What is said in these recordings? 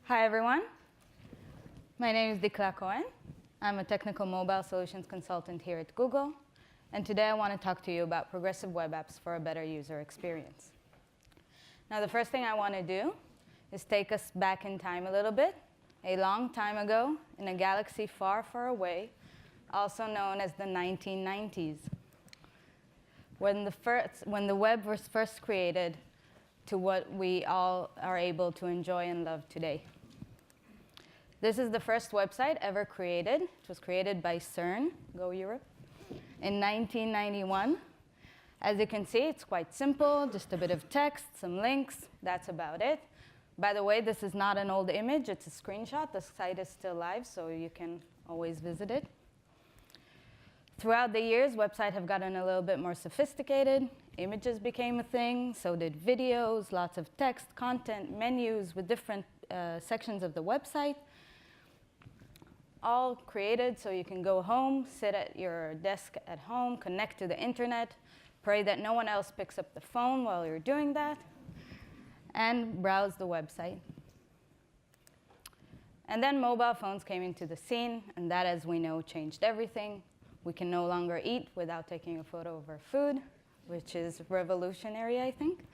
Hi, everyone. My name is Dikla Cohen. I'm a technical mobile solutions consultant here at Google. And today I want to talk to you about progressive web apps for a better user experience. Now, the first thing I want to do is take us back in time a little bit. A long time ago, in a galaxy far, far away, also known as the 1990s, when the web was first created to what we all are able to enjoy and love today. This is the first website ever created. It was created by CERN, Go Europe, in 1991. As you can see, it's quite simple, just a bit of text, some links, that's about it. By the way, this is not an old image, it's a screenshot. The site is still live, so you can always visit it. Throughout the years, websites have gotten a little bit more sophisticated. Images became a thing, so did videos, lots of text, content, menus with different sections of the website. All created so you can go home, sit at your desk at home, connect to the internet, pray that no one else picks up the phone while you're doing that, and browse the website. And then mobile phones came into the scene, and that, as we know, changed everything. We can no longer eat without taking a photo of our food, which is revolutionary, I think.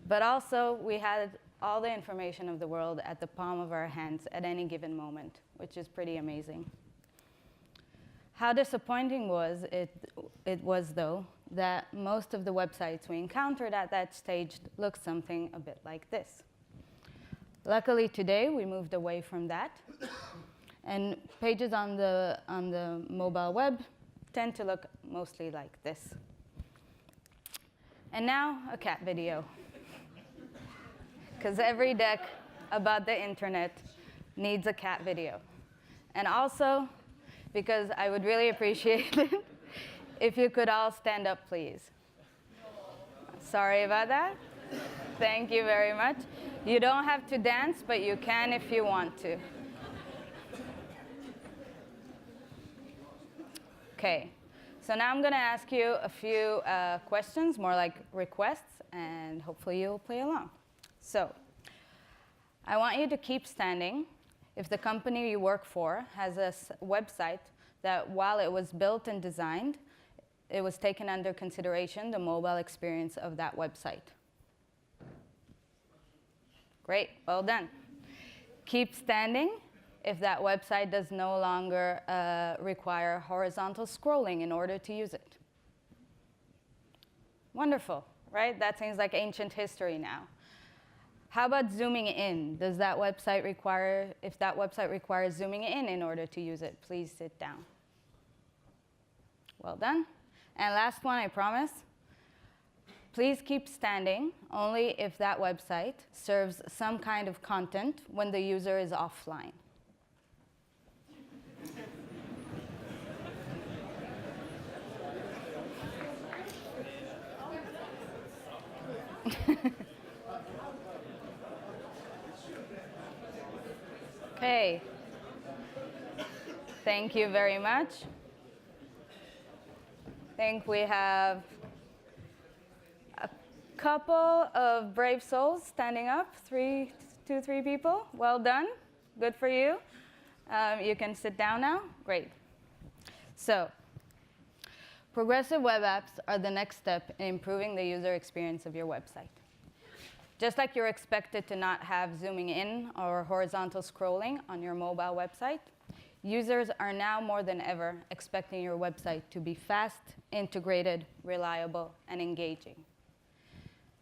But also, we had all the information of the world at the palm of our hands at any given moment, which is pretty amazing. How disappointing was it was, though, that most of the websites we encountered at that stage looked something a bit like this. Luckily, today, we moved away from that. And pages on the mobile web tend to look mostly like this. And now, a cat video. Because every deck about the internet needs a cat video. And also, because I would really appreciate it if you could all stand up, please. Sorry about that. Thank you very much. You don't have to dance, but you can if you want to. OK. So now I'm going to ask you a few questions, more like requests, and hopefully you'll play along. So I want you to keep standing if the company you work for has a website that, while it was built and designed, it was taken under consideration the mobile experience of that website. Great, well done. Keep standing if that website does no longer require horizontal scrolling in order to use it. Wonderful, right? That seems like ancient history now. How about zooming in? Does that website require, if that website requires zooming in order to use it, please sit down. Well done. And last one, I promise. Please keep standing only if that website serves some kind of content when the user is offline. OK. Thank you very much. I think we have a couple of brave souls standing up, two, three people. Well done. Good for you. You can sit down now. Great. So progressive web apps are the next step in improving the user experience of your website. Just like you're expected to not have zooming in or horizontal scrolling on your mobile website, users are now more than ever expecting your website to be fast, integrated, reliable, and engaging.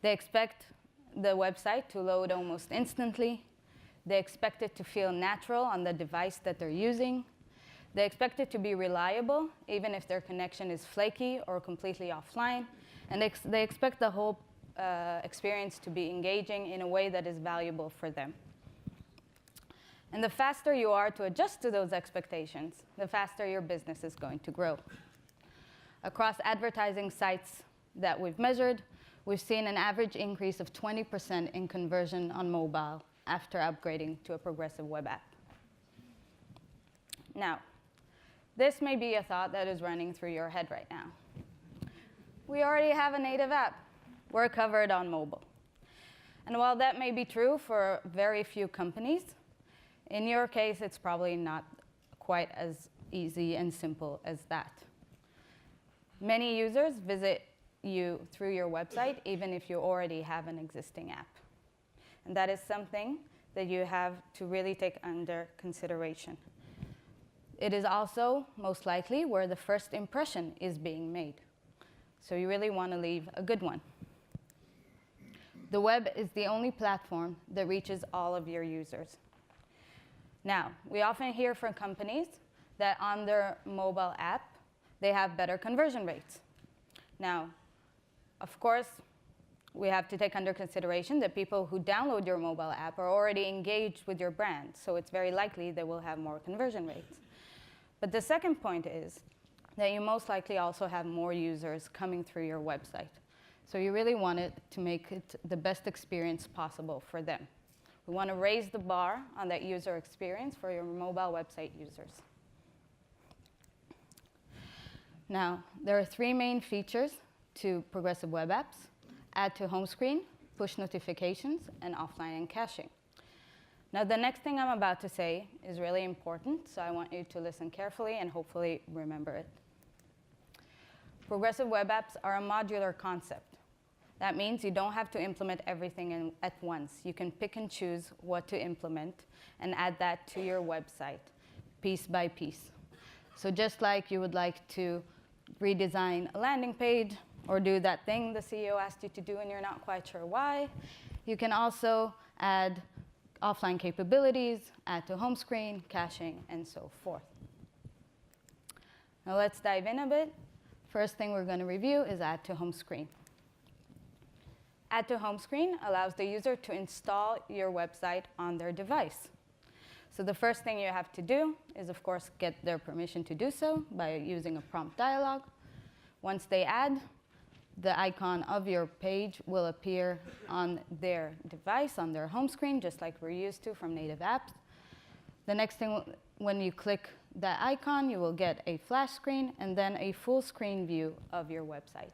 They expect the website to load almost instantly. They expect it to feel natural on the device that they're using. They expect it to be reliable, even if their connection is flaky or completely offline. And they expect the whole experience to be engaging in a way that is valuable for them. And the faster you are to adjust to those expectations, the faster your business is going to grow. Across advertising sites that we've measured, we've seen an average increase of 20% in conversion on mobile after upgrading to a progressive web app. Now, this may be a thought that is running through your head right now. We already have a native app. We're covered on mobile. And while that may be true for very few companies, In your case, it's probably not quite as easy and simple as that. Many users visit you through your website, even if you already have an existing app. And that is something that you have to really take under consideration. It is also most likely where the first impression is being made. So you really want to leave a good one. The web is the only platform that reaches all of your users. Now, we often hear from companies that on their mobile app, they have better conversion rates. Now, of course, we have to take under consideration that people who download your mobile app are already engaged with your brand, so it's very likely they will have more conversion rates. But the second point is that you most likely also have more users coming through your website. So you really want it to make it the best experience possible for them. We want to raise the bar on that user experience for your mobile website users. Now, there are three main features to progressive web apps: add to home screen, push notifications, and offline and caching. Now, the next thing I'm about to say is really important, so I want you to listen carefully and hopefully remember it. Progressive web apps are a modular concept. That means you don't have to implement everything at once. You can pick and choose what to implement and add that to your website, piece by piece. So just like you would like to redesign a landing page or do that thing the CEO asked you to do and you're not quite sure why, you can also add offline capabilities, add to home screen, caching, and so forth. Now let's dive in a bit. First thing we're going to review is add to home screen. Add to home screen allows the user to install your website on their device. So the first thing you have to do is, of course, get their permission to do so by using a prompt dialog. Once they add, the icon of your page will appear on their device, on their home screen, just like we're used to from native apps. The next thing, when you click that icon, you will get a flash screen and then a full screen view of your website.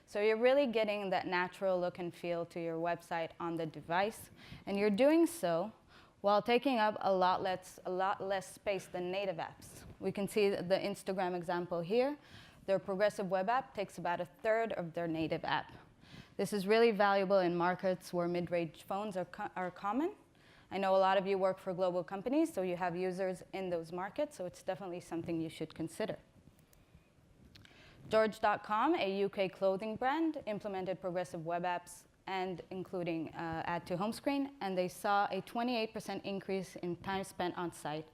So you're really getting that natural look and feel to your website on the device, and you're doing so while taking up a lot less space than native apps. We can see the Instagram example here. Their progressive web app takes about a third of their native app. This is really valuable in markets where mid-range phones are common. I know a lot of you work for global companies, so you have users in those markets, so it's definitely something you should consider. George.com, a UK clothing brand, implemented progressive web apps and including add to home screen, and they saw a 28% increase in time spent on site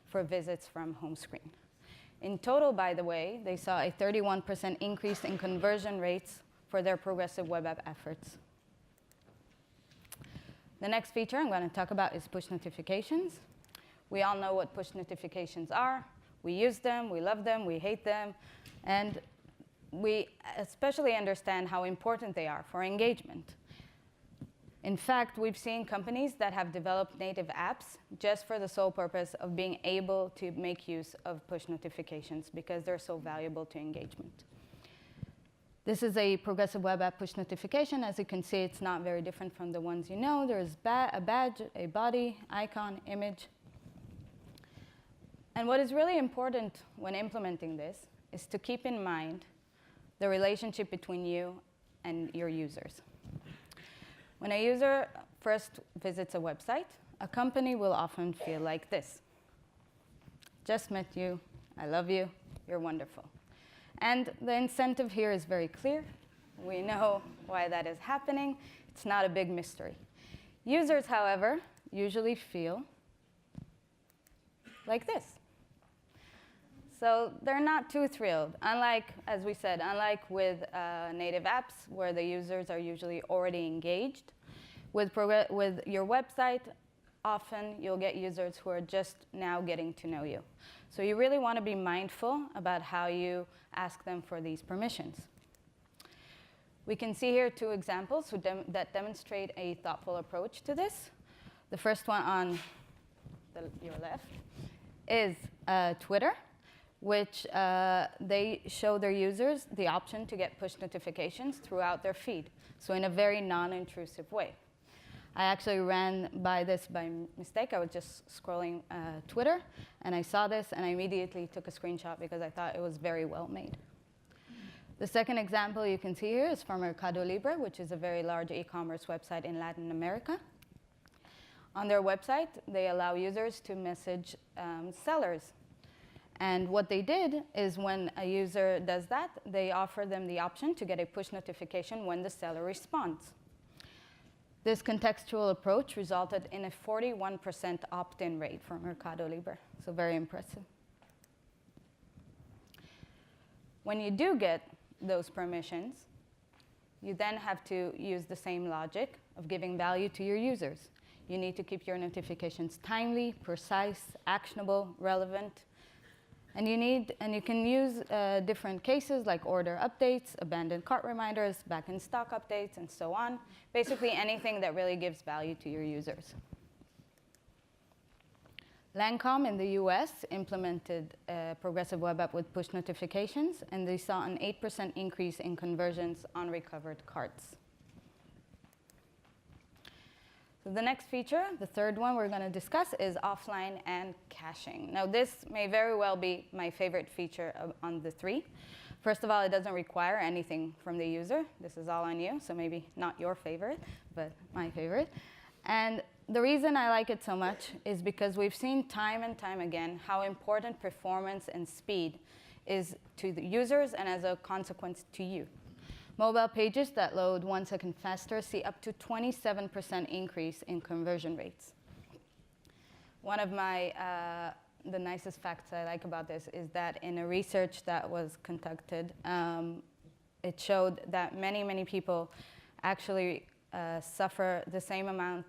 for visits from home screen. In total, by the way, they saw a 31% increase in conversion rates for their progressive web app efforts. The next feature I'm going to talk about is push notifications. We all know what push notifications are. We use them, we love them, we hate them, and we especially understand how important they are for engagement. In fact, we've seen companies that have developed native apps just for the sole purpose of being able to make use of push notifications because they're so valuable to engagement. This is a progressive web app push notification. As you can see, it's not very different from the ones you know. There's a badge, a body, icon, image. And what is really important when implementing this is to keep in mind the relationship between you and your users. When a user first visits a website, a company will often feel like this. Just met you, I love you, you're wonderful. And the incentive here is very clear. We know why that is happening. It's not a big mystery. Users, however, usually feel like this. So they're not too thrilled. Unlike, as we said, unlike with native apps where the users are usually already engaged, with your website, often you'll get users who are just now getting to know you. So you really want to be mindful about how you ask them for these permissions. We can see here two examples that demonstrate a thoughtful approach to this. The first one on your left is Twitter, which they show their users the option to get push notifications throughout their feed, so in a very non-intrusive way. I actually ran by this by mistake. I was just scrolling Twitter, and I saw this, and I immediately took a screenshot because I thought it was very well made. The second example you can see here is from Mercado Libre, which is a very large e-commerce website in Latin America. On their website, they allow users to message sellers. And what they did is when a user does that, they offer them the option to get a push notification when the seller responds. This contextual approach resulted in a 41% opt-in rate for Mercado Libre, so very impressive. When you do get those permissions, you then have to use the same logic of giving value to your users. You need to keep your notifications timely, precise, actionable, relevant. And you can use different cases like order updates, abandoned cart reminders, back in stock updates, and so on. Basically anything that really gives value to your users. Lancome in the US implemented a progressive web app with push notifications, and they saw an 8% increase in conversions on recovered carts. So the next feature, the third one we're going to discuss, is offline and caching. Now, this may very well be my favorite feature on the three. First of all, it doesn't require anything from the user. This is all on you, so maybe not your favorite, but my favorite. And the reason I like it so much is because we've seen time and time again how important performance and speed is to the users and as a consequence to you. Mobile pages that load 1 second faster see up to 27% increase in conversion rates. One of the nicest facts I like about this is that in a research that was conducted, it showed that many people actually suffer the same amount,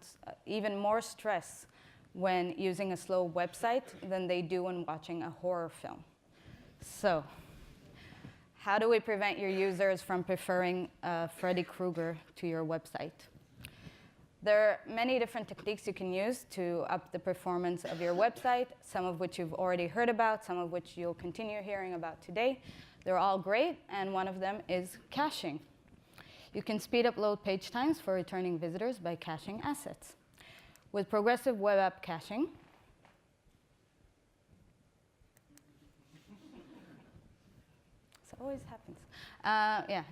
even more stress when using a slow website than they do when watching a horror film. So, how do we prevent your users from preferring Freddy Krueger to your website? There are many different techniques you can use to up the performance of your website, some of which you've already heard about, some of which you'll continue hearing about today. They're all great, and one of them is caching. You can speed up load page times for returning visitors by caching assets. With progressive web app caching, always happens.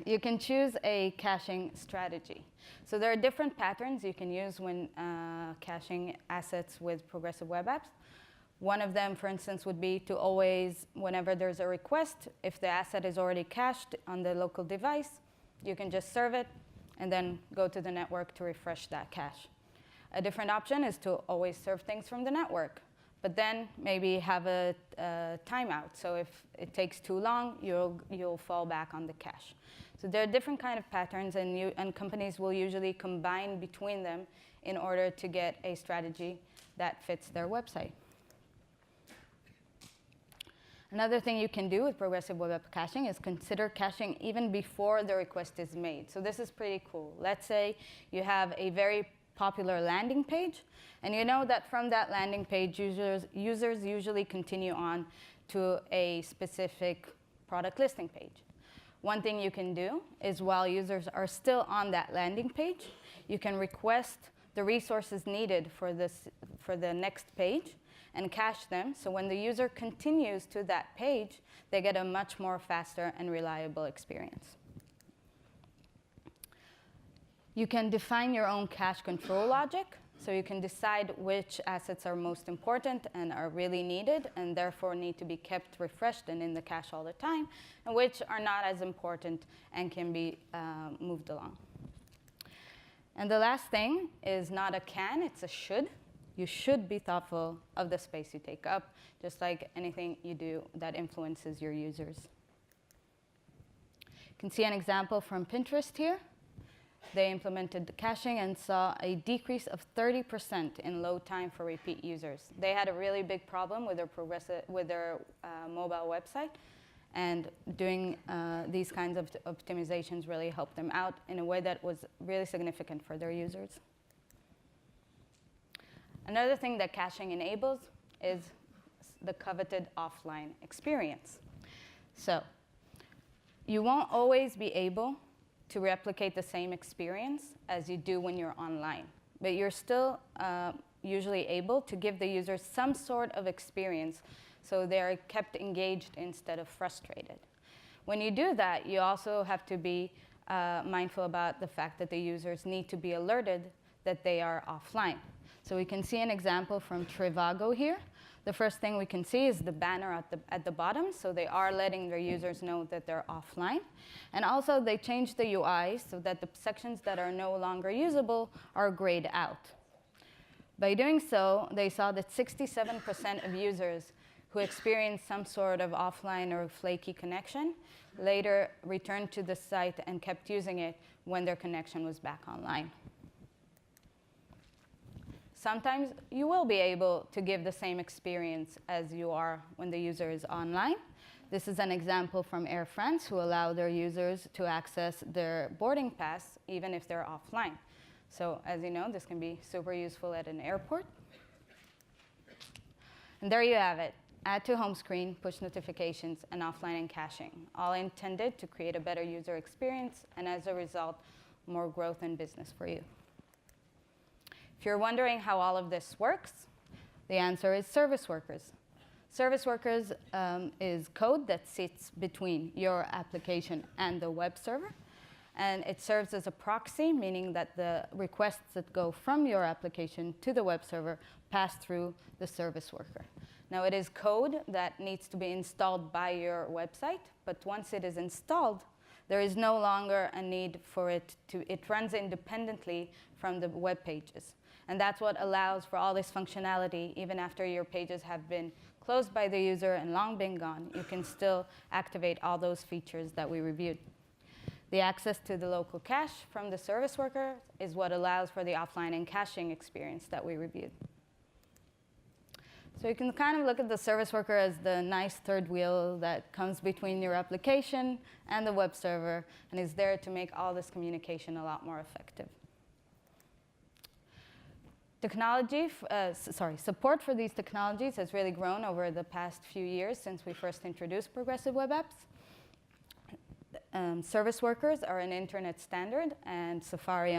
You can choose a caching strategy. So there are different patterns you can use when caching assets with progressive web apps. One of them, for instance, would be to always, whenever there's a request, if the asset is already cached on the local device, you can just serve it and then go to the network to refresh that cache. A different option is to always serve things from the network, but then maybe have a timeout. So if it takes too long, you'll fall back on the cache. So there are different kind of patterns, and companies will usually combine between them in order to get a strategy that fits their website. Another thing you can do with progressive web app caching is consider caching even before the request is made. So this is pretty cool. Let's say you have a very popular landing page, and you know that from that landing page, users usually continue on to a specific product listing page. One thing you can do is while users are still on that landing page, you can request the resources needed for the next page and cache them, so when the user continues to that page, they get a much more faster and reliable experience. You can define your own cache control logic, so you can decide which assets are most important and are really needed and therefore need to be kept refreshed and in the cache all the time, and which are not as important and can be moved along. And the last thing is not a can, it's a should. You should be thoughtful of the space you take up, just like anything you do that influences your users. You can see an example from Pinterest here. They implemented the caching and saw a decrease of 30% in load time for repeat users. They had a really big problem with their mobile website, and doing these kinds of optimizations really helped them out in a way that was really significant for their users. Another thing that caching enables is the coveted offline experience. So you won't always be able to replicate the same experience as you do when you're online. but you're still usually able to give the user some sort of experience so they're kept engaged instead of frustrated. When you do that, you also have to be mindful about the fact that the users need to be alerted that they are offline. So we can see an example from Trivago here. The first thing we can see is the banner at the bottom, so they are letting their users know that they're offline. And also, they changed the UI so that the sections that are no longer usable are grayed out. By doing so, they saw that 67% of users who experienced some sort of offline or flaky connection later returned to the site and kept using it when their connection was back online. Sometimes you will be able to give the same experience as you are when the user is online. This is an example from Air France, who allow their users to access their boarding pass even if they're offline. So as you know, this can be super useful at an airport. And there you have it. Add to home screen, push notifications, and offline and caching, all intended to create a better user experience and, as a result, more growth in business for you. If you're wondering how all of this works, the answer is service workers. Service workers is code that sits between your application and the web server. And it serves as a proxy, meaning that the requests that go from your application to the web server pass through the service worker. Now, it is code that needs to be installed by your website, but once it is installed, there is no longer a need for it runs independently from the web pages. And that's what allows for all this functionality. Even after your pages have been closed by the user and long been gone, you can still activate all those features that we reviewed. The access to the local cache from the service worker is what allows for the offline and caching experience that we reviewed. So you can kind of look at the service worker as the nice third wheel that comes between your application and the web server and is there to make all this communication a lot more effective. Support for these technologies has really grown over the past few years since we first introduced progressive web apps. Service workers are an internet standard, and Safari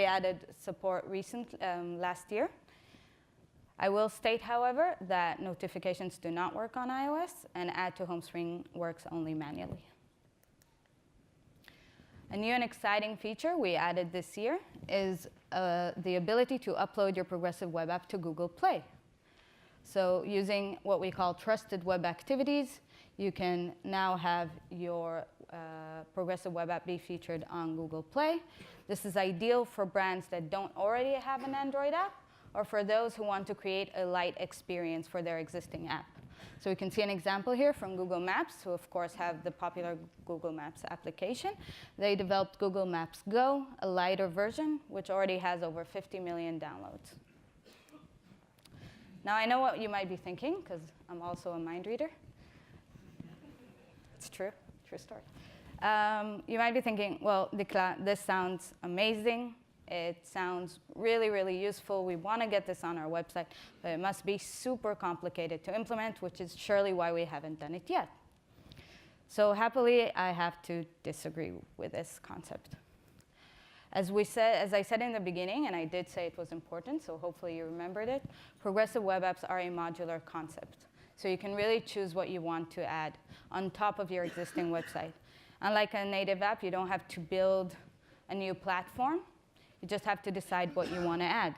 added support last year. I will state, however, that notifications do not work on iOS, and add to home screen works only manually. A new and exciting feature we added this year is the ability to upload your progressive web app to Google Play. So using what we call trusted web activities, you can now have your progressive web app be featured on Google Play. This is ideal for brands that don't already have an Android app, or for those who want to create a light experience for their existing app. So we can see an example here from Google Maps, who of course have the popular Google Maps application. They developed Google Maps Go, a lighter version, which already has over 50 million downloads. Now I know what you might be thinking, because I'm also a mind reader. It's true story. You might be thinking, well, Dikla, this sounds amazing. It sounds really, really useful. We want to get this on our website, but it must be super complicated to implement, which is surely why we haven't done it yet. So happily, I have to disagree with this concept. As I said in the beginning, and I did say it was important, so hopefully you remembered it, progressive web apps are a modular concept. So you can really choose what you want to add on top of your existing website. Unlike a native app, you don't have to build a new platform. You just have to decide what you want to add.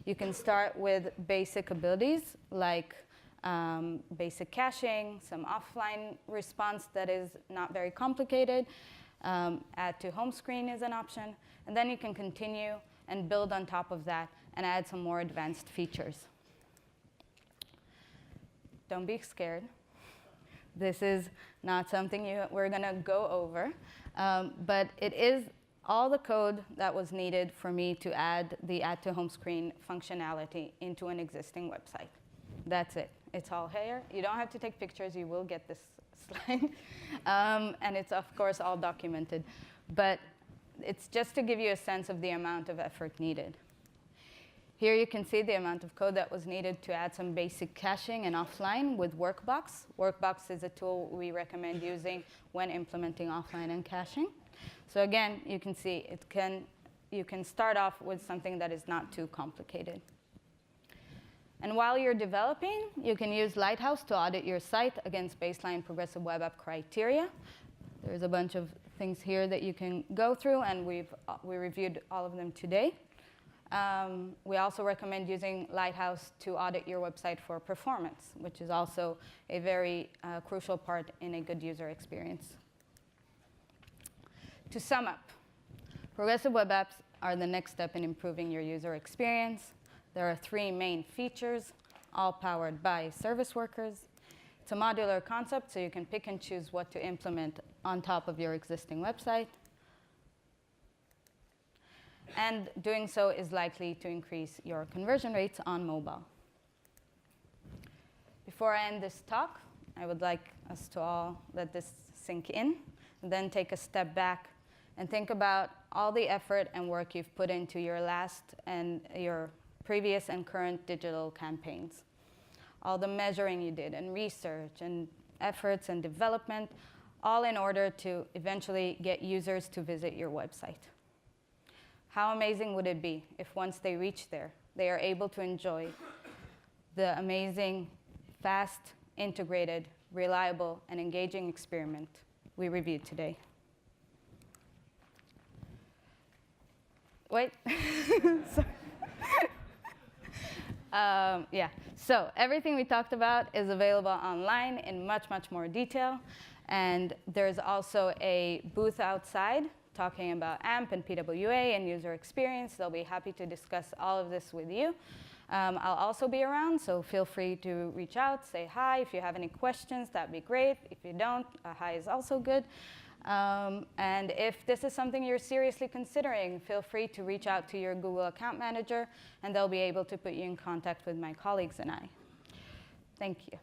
You can start with basic abilities like basic caching, some offline response that is not very complicated. Add to home screen is an option. And then you can continue and build on top of that and add some more advanced features. Don't be scared. This is not something we're going to go over. But it is all the code that was needed for me to add the add to home screen functionality into an existing website. That's it. It's all here. You don't have to take pictures. You will get this slide. And it's, of course, all documented. But it's just to give you a sense of the amount of effort needed. Here you can see the amount of code that was needed to add some basic caching and offline with Workbox. Workbox is a tool we recommend using when implementing offline and caching. So again, you can see it can you can start off with something that is not too complicated. And while you're developing, you can use Lighthouse to audit your site against baseline progressive web app criteria. There's a bunch of things here that you can go through, and we reviewed all of them today. We also recommend using Lighthouse to audit your website for performance, which is also a very crucial part in a good user experience. To sum up, progressive web apps are the next step in improving your user experience. There are 3 main features, all powered by service workers. It's a modular concept, so you can pick and choose what to implement on top of your existing website. And doing so is likely to increase your conversion rates on mobile. Before I end this talk, I would like us to all let this sink in, and then take a step back and think about all the effort and work you've put into your last and your previous and current digital campaigns. All the measuring you did, and research, and efforts, and development, all in order to eventually get users to visit your website. How amazing would it be if once they reach there, they are able to enjoy the amazing, fast, integrated, reliable, and engaging experiment we reviewed today. Wait. Yeah, so everything we talked about is available online in much, much more detail. And there's also a booth outside talking about AMP and PWA and user experience. They'll be happy to discuss all of this with you. I'll also be around, so feel free to reach out, say hi. If you have any questions, that'd be great. If you don't, a hi is also good. And if this is something you're seriously considering, feel free to reach out to your Google account manager, and they'll be able to put you in contact with my colleagues and I. Thank you.